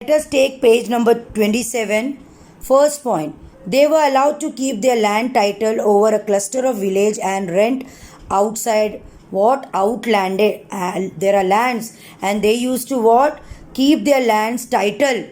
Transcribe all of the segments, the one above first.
Let us take page number 27. First point. They were allowed to keep their land title over a cluster of village and rent outside what? Outlanded. There are lands and they used to what? Keep their lands title.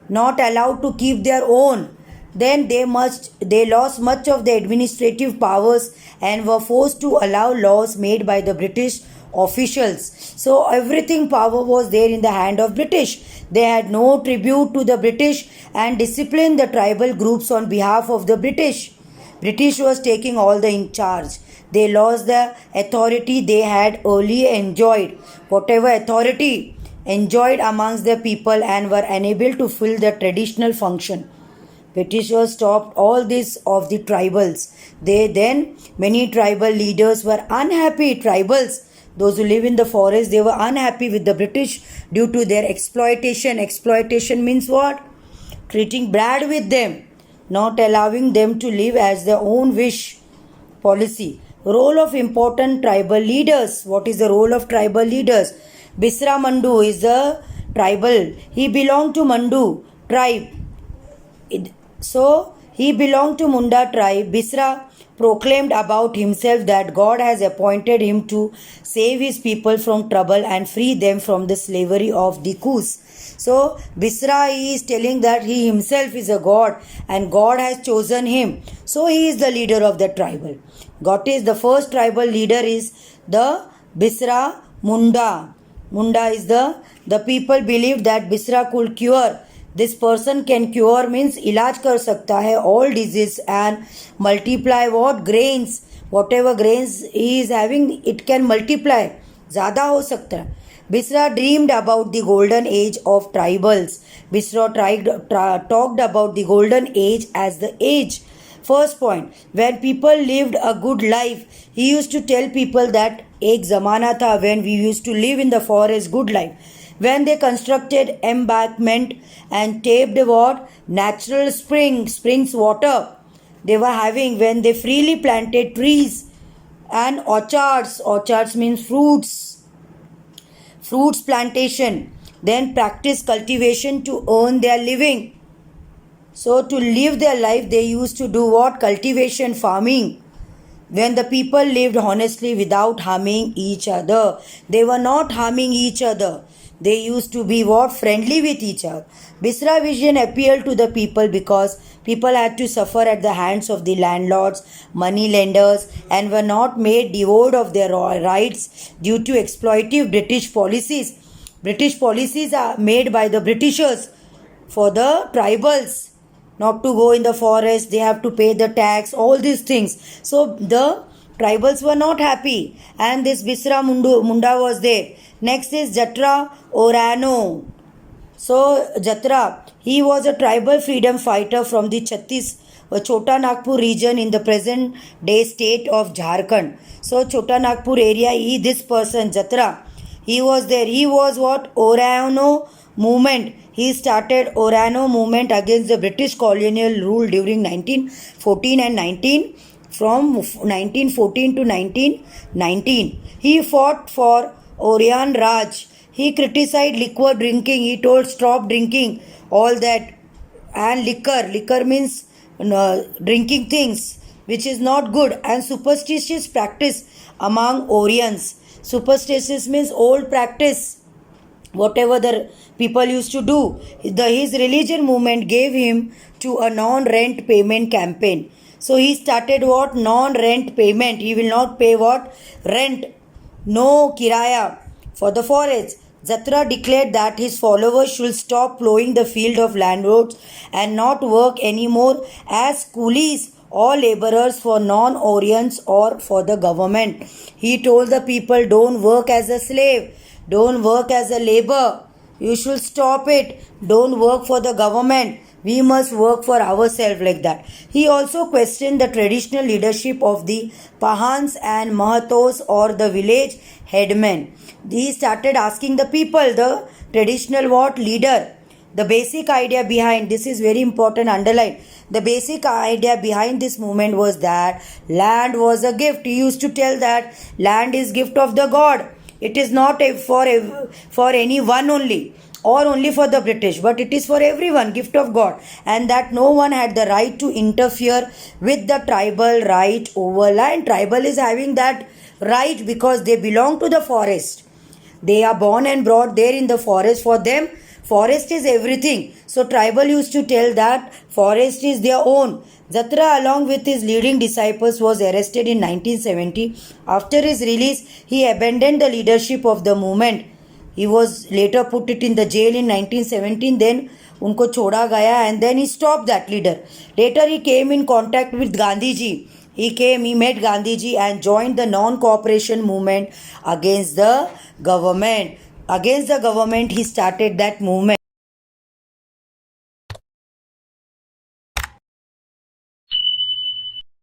Not allowed to keep their own. Then they lost much of their administrative powers and were forced to allow laws made by the British officials. So everything power was there in the hand of British. They had no tribute to the British and disciplined the tribal groups on behalf of the British. British was taking all the in charge. They lost the authority they had earlier enjoyed. Whatever authority enjoyed amongst the people and were unable to fill the traditional function. Britishers stopped all this of the tribals. Many tribal leaders were unhappy. Tribals, those who live in the forest, they were unhappy with the British due to their exploitation. Exploitation means what? Treating bad with them, not allowing them to live as their own wish. Policy. Role of important tribal leaders. What is the role of tribal leaders? Bisra Mandu is the tribal. He belonged to Mandu tribe. So he belonged to Munda tribe. Bisra proclaimed about himself that God has appointed him to save his people from trouble and free them from the slavery of the Kus. So Bisra is telling that he himself is a god and God has chosen him. So he is the leader of the tribal. God is the first tribal leader is the Bisra Munda. Munda is the people believe that Bisra could cure. This person can cure means इलाज कर सकता है all disease and multiply what? Grains. Whatever grains he is having, it can multiply. ज़्यादा हो सकता है. Bisra dreamed about the golden age of tribals. Bisra talked about the golden age as the age. First point, when people lived a good life, he used to tell people that एक ज़माना था when we used to live in the forest, good life. When they constructed embankment and tapped what? Natural springs water they were having, when they freely planted trees and orchards means fruits plantation, then practice cultivation to earn their living. So to live their life they used to do what? Cultivation, farming. When the people lived honestly without harming each other, they were not harming each other. They used to be what? Friendly with each other. Bisra vision appealed to the people because people had to suffer at the hands of the landlords, money lenders, and were not made devoid of their rights due to exploitive British policies. British policies are made by the Britishers for the tribals. Not to go in the forest, they have to pay the tax, all these things. So the tribals were not happy and this Bisra Munda was there. Next is Jatra Orano. So Jatra, he was a tribal freedom fighter from the Chota Nagpur region in the present day state of Jharkhand. So Chota Nagpur area, this person Jatra, he was there. He was what? Orano movement. He started Orano movement against the British colonial rule during 1914 and from 1914 to 1919. He fought for Orion Raj. He criticized liquor drinking. He told stop drinking all that. And liquor means drinking things which is not good, and superstitious practice among Orions. Superstitious means old practice. Whatever the people used to do, his religion movement gave him to a non-rent payment campaign. So he started what? Non-rent payment. He will not pay what? Rent. No kiraya for the forest. Jatra declared that his followers should stop plowing the field of landlords and not work anymore as coolies or laborers for non-Orients or for the government. He told the people, don't work as a slave. Don't work as a labor. You should stop it. Don't work for the government. We must work for ourselves, like that. He also questioned the traditional leadership of the Pahans and Mahatos or the village headmen. He started asking the people, the traditional what? Leader. The basic idea behind this is very important, underline. The basic idea behind this movement was that land was a gift. He used to tell that land is gift of the God. It is not for any one only. or only for the British, but it is for everyone, gift of God, and that no one had the right to interfere with the tribal right over land. Tribal is having that right because they belong to the forest. They are born and brought there in the forest. For them, forest is everything. So tribal used to tell that forest is their own. Jatra, along with his leading disciples, was arrested in 1970. After his release, he abandoned the leadership of the movement. He was later put it in the jail in 1917. Then unko choda gaya and then he stopped that leader. Later he came in contact with Gandhiji. He met Gandhiji and joined the non-cooperation movement against the government. Against the government, he started that movement.